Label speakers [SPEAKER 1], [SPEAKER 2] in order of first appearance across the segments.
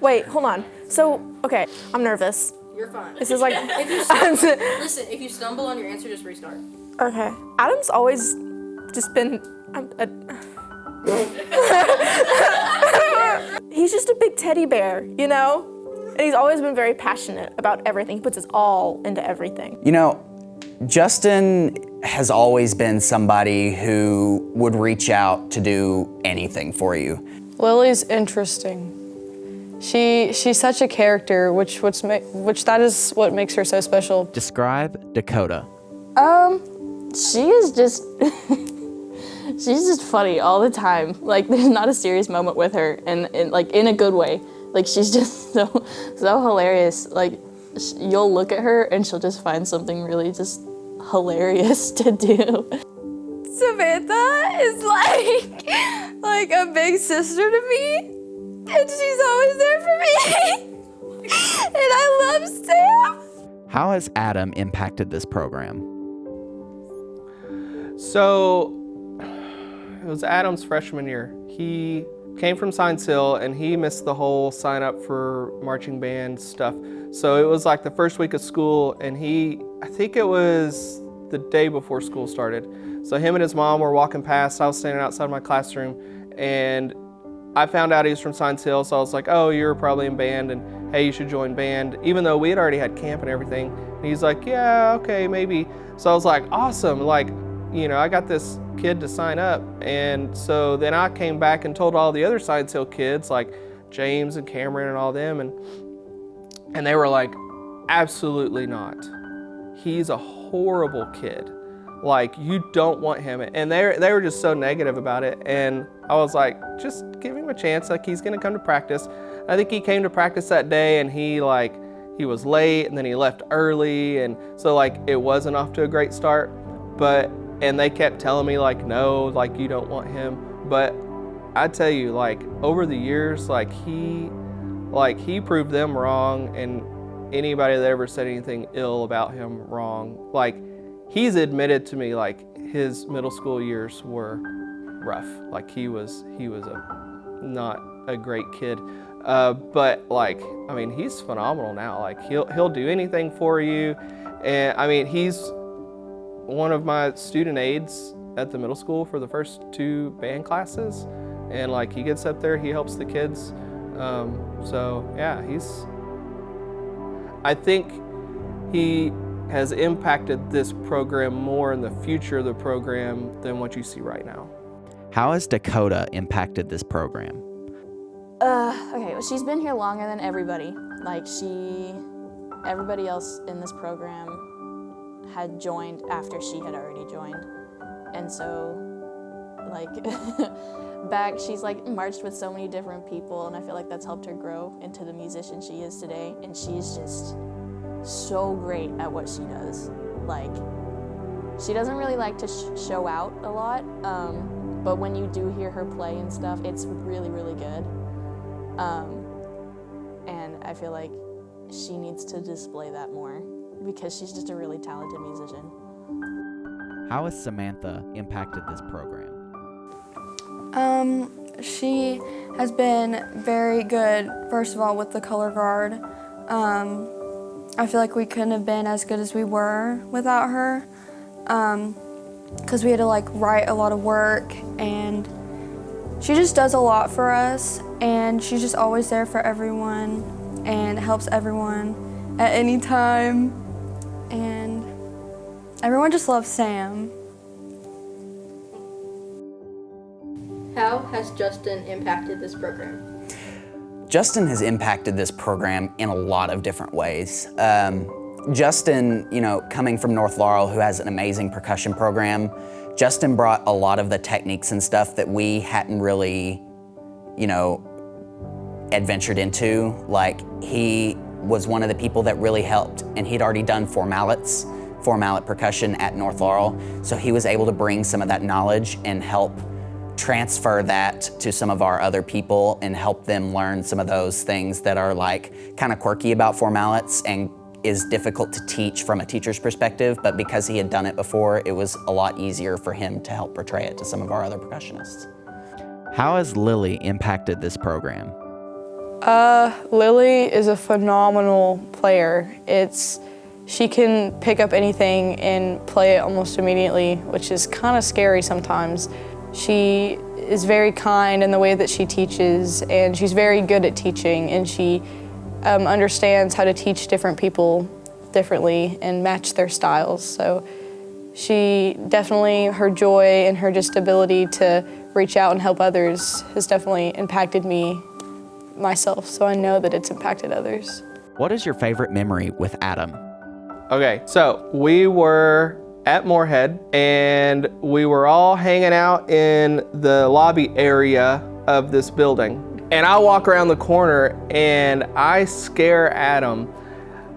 [SPEAKER 1] Wait, hold on. So, okay, I'm nervous.
[SPEAKER 2] You're fine.
[SPEAKER 1] This is like...
[SPEAKER 2] Listen, if you stumble on your answer, just restart.
[SPEAKER 1] Okay. Adam's always just been... He's just a big teddy bear, you know? And he's always been very passionate about everything. He puts his all into everything.
[SPEAKER 3] You know, Justin has always been somebody who would reach out to do anything for you.
[SPEAKER 4] Lily's interesting. She's such a character, which that is what makes her so special.
[SPEAKER 3] Describe Dakota.
[SPEAKER 5] She is just, she's just funny all the time. Like, there's not a serious moment with her, and like in a good way. Like, she's just so hilarious. Like, you'll look at her and she'll just find something really just hilarious to do.
[SPEAKER 6] Samantha is like a big sister to me, and she's always there for me. And I love Sam.
[SPEAKER 3] How has Adam impacted this program?
[SPEAKER 7] So, it was Adam's freshman year. He came from Science Hill and he missed the whole sign up for marching band stuff. So it was like the first week of school, and I think it was the day before school started. So him and his mom were walking past. I was standing outside my classroom, and I found out he was from Science Hill, so I was like, oh, you're probably in band, and hey, you should join band, even though we had already had camp and everything. And he's like, yeah, okay, maybe. So I was like, awesome, like, you know, I got this kid to sign up. And so then I came back and told all the other Science Hill kids, like James and Cameron and all them, and they were like, absolutely not. He's a horrible kid. Like, you don't want him. And they were just so negative about it. And I was like, just give him a chance. Like, he's gonna come to practice. I think he came to practice that day, and he was late, and then he left early. And so like, it wasn't off to a great start. And they kept telling me like, no, like, you don't want him. But I tell you, like, over the years, like he proved them wrong, and anybody that ever said anything ill about him wrong. Like, he's admitted to me, like, his middle school years were rough. Like, he was not a great kid. But like, I mean, he's phenomenal now. Like, he'll do anything for you. And I mean, he's one of my student aides at the middle school for the first 2 band classes. And like, he gets up there, he helps the kids. So yeah, I think he has impacted this program more in the future of the program than what you see right now.
[SPEAKER 3] How has Dakota impacted this program?
[SPEAKER 5] Okay, well, she's been here longer than everybody. Like, everybody else in this program had joined after she had already joined. And so, like, she's like marched with so many different people, and I feel like that's helped her grow into the musician she is today. And she's just so great at what she does. Like, she doesn't really like to show out a lot, but when you do hear her play and stuff, it's really, really good. And I feel like she needs to display that more, because she's just a really talented musician.
[SPEAKER 3] How has Samantha impacted this program?
[SPEAKER 6] She has been very good, first of all, with the color guard. I feel like we couldn't have been as good as we were without her, because we had to like write a lot of work, and she just does a lot for us, and she's just always there for everyone and helps everyone at any time, and everyone just loves Sam.
[SPEAKER 2] How has Justin impacted this program?
[SPEAKER 3] Justin has impacted this program in a lot of different ways. Justin, you know, coming from North Laurel, who has an amazing percussion program, Justin brought a lot of the techniques and stuff that we hadn't really, you know, adventured into. Like, he was one of the people that really helped, and he'd already done four-mallet percussion at North Laurel, so he was able to bring some of that knowledge and help transfer that to some of our other people and help them learn some of those things that are like kind of quirky about four-mallets and is difficult to teach from a teacher's perspective, but because he had done it before, it was a lot easier for him to help portray it to some of our other percussionists. How has Lily impacted this program?
[SPEAKER 4] Lily is a phenomenal player. She can pick up anything and play it almost immediately, which is kind of scary sometimes. She is very kind in the way that she teaches, and she's very good at teaching, and she understands how to teach different people differently and match their styles. So she definitely, her joy and her just ability to reach out and help others has definitely impacted me myself, so I know that it's impacted others.
[SPEAKER 3] What is your favorite memory with Adam?
[SPEAKER 7] Okay, so we were at Moorhead and we were all hanging out in the lobby area of this building. And I walk around the corner and I scare Adam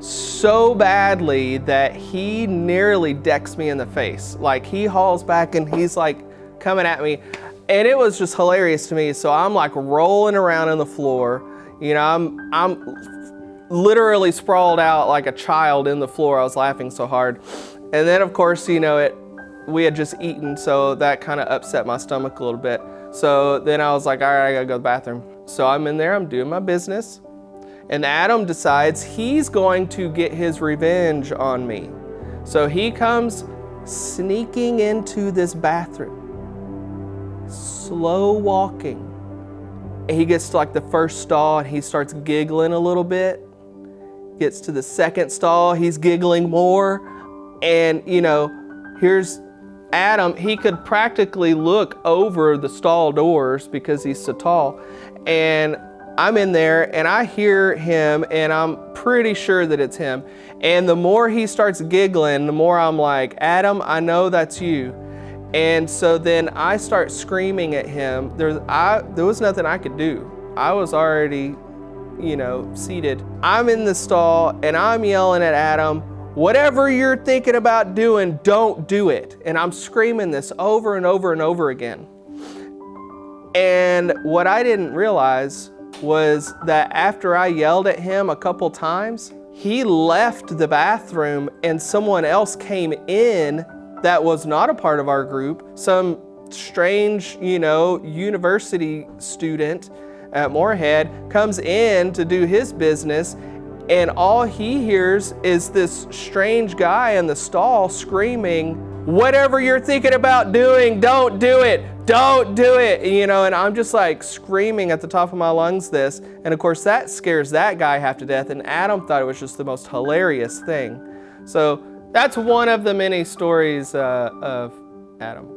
[SPEAKER 7] so badly that he nearly decks me in the face. Like, he hauls back and he's like coming at me. And it was just hilarious to me. So I'm like rolling around on the floor. You know, I'm literally sprawled out like a child in the floor. I was laughing so hard. And then of course, you know, we had just eaten, so that kind of upset my stomach a little bit. So then I was like, all right, I gotta go to the bathroom. So I'm in there, I'm doing my business. And Adam decides he's going to get his revenge on me. So he comes sneaking into this bathroom, slow walking. He gets to like the first stall and he starts giggling a little bit. Gets to the second stall, he's giggling more. And you know, here's Adam, he could practically look over the stall doors because he's so tall. And I'm in there and I hear him and I'm pretty sure that it's him. And the more he starts giggling, the more I'm like, Adam, I know that's you. And so then I start screaming at him. There was nothing I could do. I was already, you know, seated. I'm in the stall and I'm yelling at Adam, whatever you're thinking about doing, don't do it. And I'm screaming this over and over and over again. And what I didn't realize was that after I yelled at him a couple times, he left the bathroom and someone else came in that was not a part of our group, some strange, you know, university student at Moorhead comes in to do his business, and all he hears is this strange guy in the stall screaming, whatever you're thinking about doing, don't do it, don't do it, you know, and I'm just like screaming at the top of my lungs this, and of course that scares that guy half to death, and Adam thought it was just the most hilarious thing. So that's one of the many stories of Adam.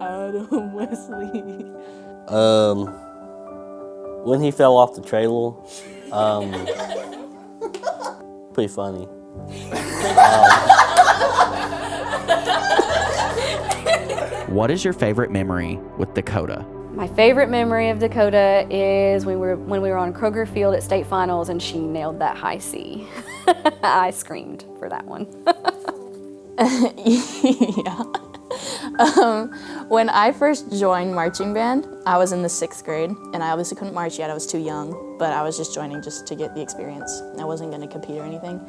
[SPEAKER 5] Adam Wesley.
[SPEAKER 8] When he fell off the trailer, pretty funny.
[SPEAKER 3] What is your favorite memory with Dakota?
[SPEAKER 9] My favorite memory of Dakota is when we were on Kroger Field at state finals and she nailed that high C. I screamed for that one.
[SPEAKER 5] Yeah. When I first joined marching band, I was in the 6th grade, and I obviously couldn't march yet. I was too young, but I was just joining just to get the experience. I wasn't going to compete or anything.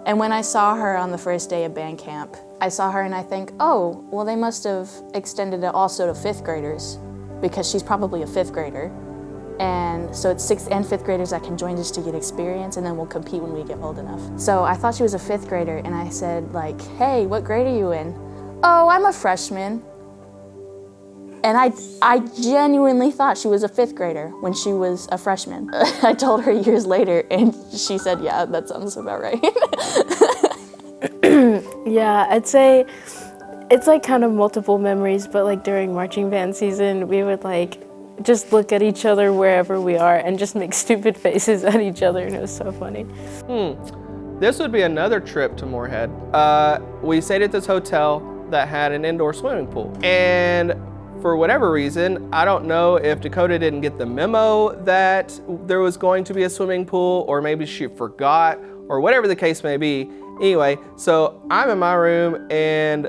[SPEAKER 5] And when I saw her on the first day of band camp, I saw her and I think, oh, well, they must have extended it also to 5th graders, because she's probably a 5th grader. And so it's 6th and 5th graders that can join just to get experience, and then we'll compete when we get old enough. So I thought she was a 5th grader, and I said, like, hey, what grade are you in? Oh, I'm a freshman. And I genuinely thought she was a 5th grader when she was a freshman. I told her years later, and she said, yeah, that sounds about right.
[SPEAKER 10] Yeah, I'd say it's like kind of multiple memories, but like during marching band season, we would like just look at each other wherever we are and just make stupid faces at each other, and it was so funny.
[SPEAKER 7] This would be another trip to Moorhead. We stayed at this hotel that had an indoor swimming pool. And for whatever reason, I don't know if Dakota didn't get the memo that there was going to be a swimming pool, or maybe she forgot, or whatever the case may be. Anyway, so I'm in my room and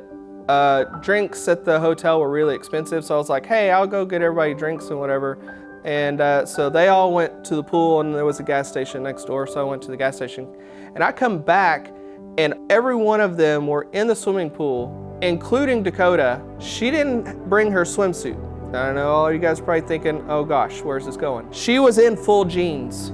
[SPEAKER 7] drinks at the hotel were really expensive. So I was like, hey, I'll go get everybody drinks and whatever. And so they all went to the pool, and there was a gas station next door. So I went to the gas station, and I come back and every one of them were in the swimming pool, including Dakota. She didn't bring her swimsuit. I know all you guys are probably thinking, oh gosh, where's this going? She was in full jeans,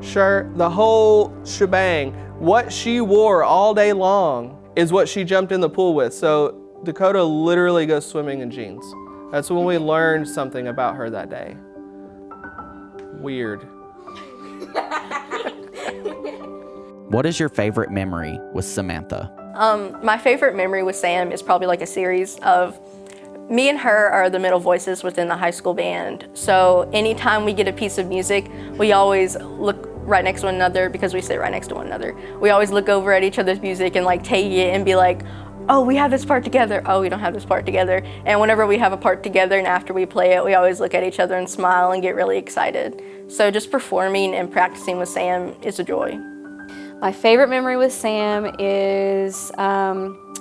[SPEAKER 7] shirt, the whole shebang. What she wore all day long is what she jumped in the pool with. So Dakota literally goes swimming in jeans. That's when we learned something about her that day. Weird.
[SPEAKER 3] What is your favorite memory with Samantha?
[SPEAKER 2] My favorite memory with Sam is probably like a series of me and her are the middle voices within the high school band. So anytime we get a piece of music, we always look right next to one another because we sit right next to one another. We always look over at each other's music and like take it and be like, oh, we have this part together. Oh, we don't have this part together. And whenever we have a part together and after we play it, we always look at each other and smile and get really excited. So just performing and practicing with Sam is a joy.
[SPEAKER 9] My favorite memory with Sam is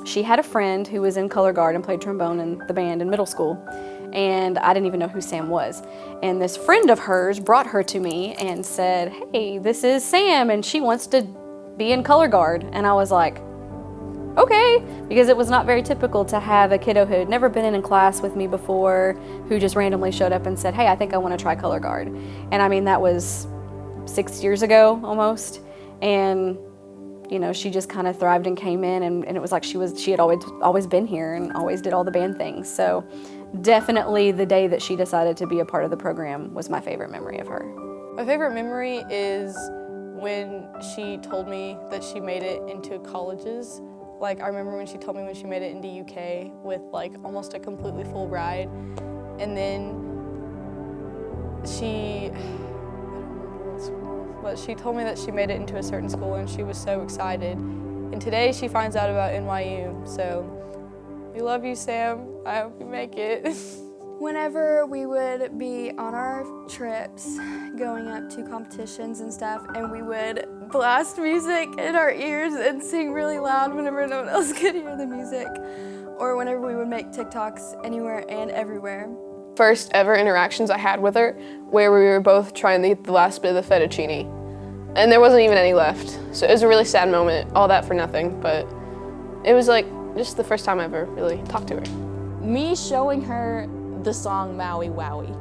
[SPEAKER 9] she had a friend who was in color guard and played trombone in the band in middle school, and I didn't even know who Sam was. And this friend of hers brought her to me and said, hey, this is Sam and she wants to be in color guard. And I was like, okay, because it was not very typical to have a kiddo who had never been in class with me before who just randomly showed up and said, hey, I think I want to try color guard. And I mean, that was 6 years ago almost. And you know, she just kind of thrived and came in, and it was like she had always been here and always did all the band things. So definitely the day that she decided to be a part of the program was my favorite memory of her.
[SPEAKER 4] My favorite memory is when she told me that she made it into colleges. Like, I remember when she told me when she made it into UK with like almost a completely full ride. And then but she told me that she made it into a certain school and she was so excited. And today she finds out about NYU, so we love you, Sam. I hope you make it.
[SPEAKER 6] Whenever we would be on our trips, going up to competitions and stuff, and we would blast music in our ears and sing really loud whenever no one else could hear the music, or whenever we would make TikToks anywhere and everywhere.
[SPEAKER 11] First ever interactions I had with her, where we were both trying to eat the last bit of the fettuccine, and there wasn't even any left. So it was a really sad moment, all that for nothing, but it was like just the first time I ever really talked to her.
[SPEAKER 5] Me showing her the song Maui Wowie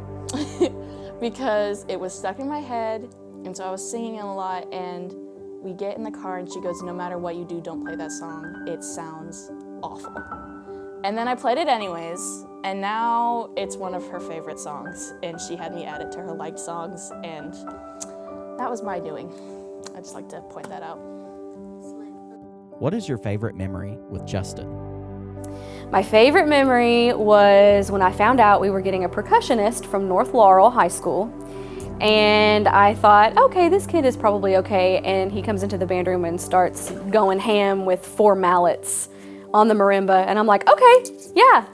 [SPEAKER 5] because it was stuck in my head, and so I was singing it a lot, and we get in the car and she goes, no matter what you do, don't play that song. It sounds awful. And then I played it anyways, and now it's one of her favorite songs, and she had me add it to her liked songs, and that was my doing. I'd just like to point that out.
[SPEAKER 3] What is your favorite memory with Justin?
[SPEAKER 9] My favorite memory was when I found out we were getting a percussionist from North Laurel High School. And I thought, okay, this kid is probably okay. And he comes into the band room and starts going ham with 4 mallets on the marimba. And I'm like, okay, yeah.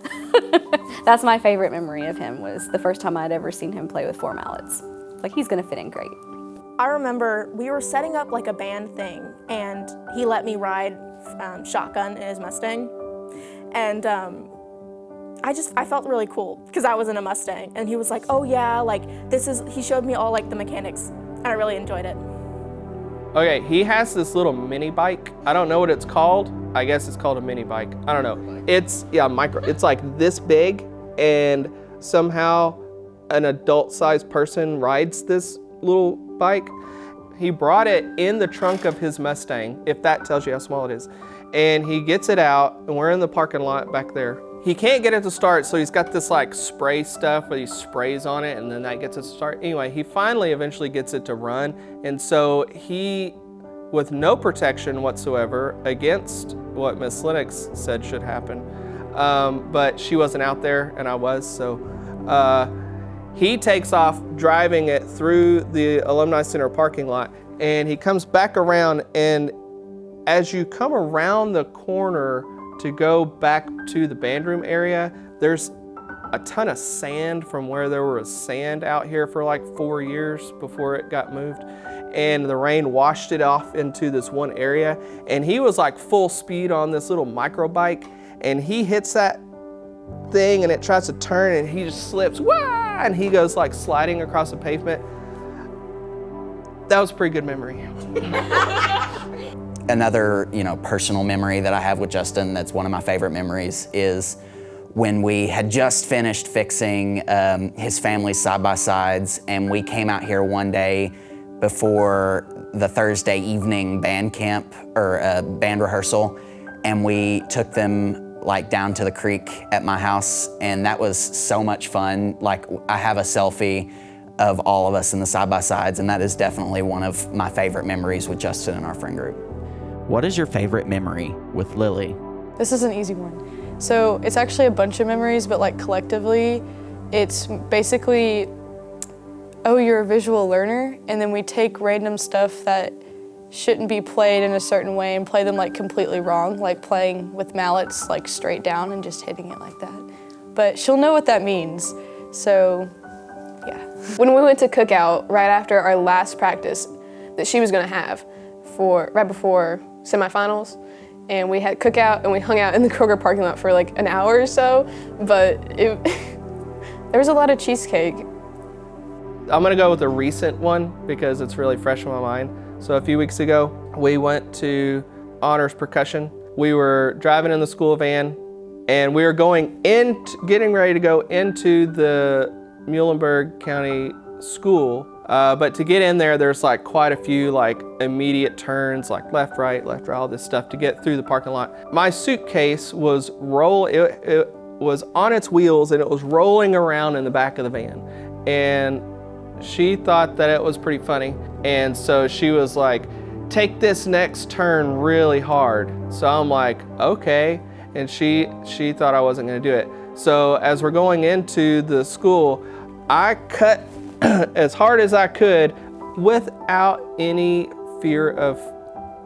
[SPEAKER 9] That's my favorite memory of him, was the first time I'd ever seen him play with 4 mallets. Like, he's gonna fit in great.
[SPEAKER 1] I remember we were setting up like a band thing, and he let me ride shotgun in his Mustang. And I felt really cool because I was in a Mustang, and he was like, oh yeah, like he showed me all like the mechanics, and I really enjoyed it.
[SPEAKER 7] Okay, he has this little mini bike. I don't know what it's called. I guess it's called a mini bike. I don't know. It's, yeah, micro. It's like this big, and somehow an adult-sized person rides this little bike. He brought it in the trunk of his Mustang, if that tells you how small it is. And he gets it out, and we're in the parking lot back there. He can't get it to start, so he's got this like spray stuff where he sprays on it, and then that gets it to start. Anyway, he finally eventually gets it to run, and so he, with no protection whatsoever against what Miss Lennox said should happen, but she wasn't out there, and I was, so he takes off driving it through the Alumni Center parking lot, and he comes back around, and as you come around the corner to go back to the band room area, there's a ton of sand from where there was sand out here for like 4 years before it got moved. And the rain washed it off into this one area. And he was like full speed on this little micro bike, and he hits that thing and it tries to turn and he just slips, wah! And he goes like sliding across the pavement. That was a pretty good memory.
[SPEAKER 3] Another, personal memory that I have with Justin that's one of my favorite memories is when we had just finished fixing his family's side-by-sides, and we came out here one day before the Thursday evening band camp or band rehearsal, and we took them like down to the creek at my house, and that was so much fun. Like, I have a selfie of all of us in the side-by-sides, and that is definitely one of my favorite memories with Justin and our friend group.
[SPEAKER 12] What is your favorite memory with Lily?
[SPEAKER 4] This is an easy one. So it's actually a bunch of memories, but like collectively, it's basically, oh, you're a visual learner, and then we take random stuff that shouldn't be played in a certain way and play them like completely wrong, like playing with mallets like straight down and just hitting it like that. But she'll know what that means, so yeah.
[SPEAKER 11] When we went to cookout right after our last practice that she was gonna have right before semifinals, and we had cookout and we hung out in the Kroger parking lot for like an hour or so, but there was a lot of cheesecake.
[SPEAKER 7] I'm gonna go with a recent one because it's really fresh in my mind. So a few weeks ago, we went to honors percussion. We were driving in the school van, and we were getting ready to go into the Muhlenberg County School. But to get in there, there's like quite a few like immediate turns, like left, right, all this stuff to get through the parking lot. My suitcase was it was on its wheels, and it was rolling around in the back of the van. And she thought that it was pretty funny. And so she was like, take this next turn really hard. So I'm like, okay. And she thought I wasn't gonna do it. So as we're going into the school, I cut as hard as I could without any fear of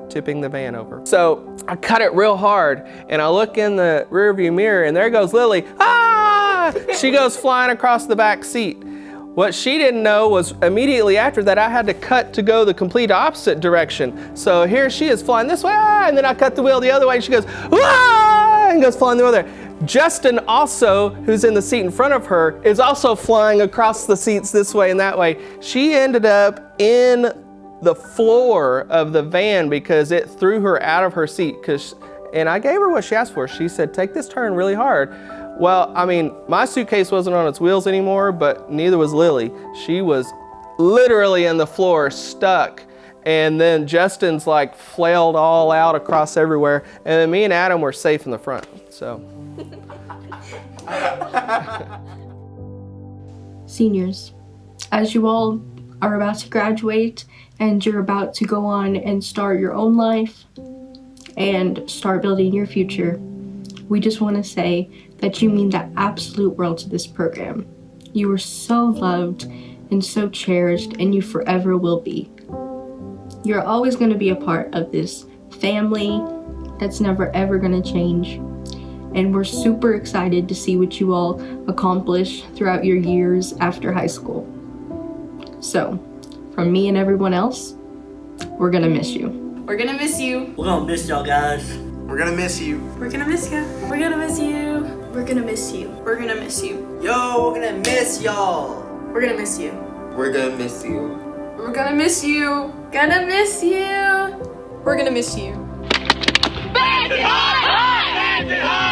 [SPEAKER 7] tipping the van over. So I cut it real hard, and I look in the rearview mirror, and there goes Lily. Ah! She goes flying across the back seat. What she didn't know was immediately after that, I had to cut to go the complete opposite direction. So here she is flying this way, and then I cut the wheel the other way, and she goes, ah! And goes flying the other way. Justin also, who's in the seat in front of her, is also flying across the seats this way and that way. She ended up in the floor of the van because it threw her out of her seat. And I gave her what she asked for. She said, take this turn really hard. Well, I mean, my suitcase wasn't on its wheels anymore, but neither was Lily. She was literally in the floor, stuck. And then Justin's like flailed all out across everywhere. And then me and Adam were safe in the front, so.
[SPEAKER 13] Seniors, as you all are about to graduate and you're about to go on and start your own life and start building your future, we just want to say that you mean the absolute world to this program. You are so loved and so cherished, and you forever will be. You're always going to be a part of this family that's never ever going to change. And we're super excited to see what you all accomplish throughout your years after high school. So, from me and everyone else, we're going to miss you.
[SPEAKER 14] We're going to miss you.
[SPEAKER 8] We're gonna miss y'all guys.
[SPEAKER 15] We're gonna miss you.
[SPEAKER 14] We're going to miss you. We're going to miss you.
[SPEAKER 6] We're gonna miss you.
[SPEAKER 14] We're going to miss you.
[SPEAKER 15] Yo, we're gonna miss y'all.
[SPEAKER 14] We're going to miss you.
[SPEAKER 15] We're gonna miss you.
[SPEAKER 14] We're going to miss you. Gonna miss you. We're going to miss you.
[SPEAKER 16] Bands it hard! Bands it hard!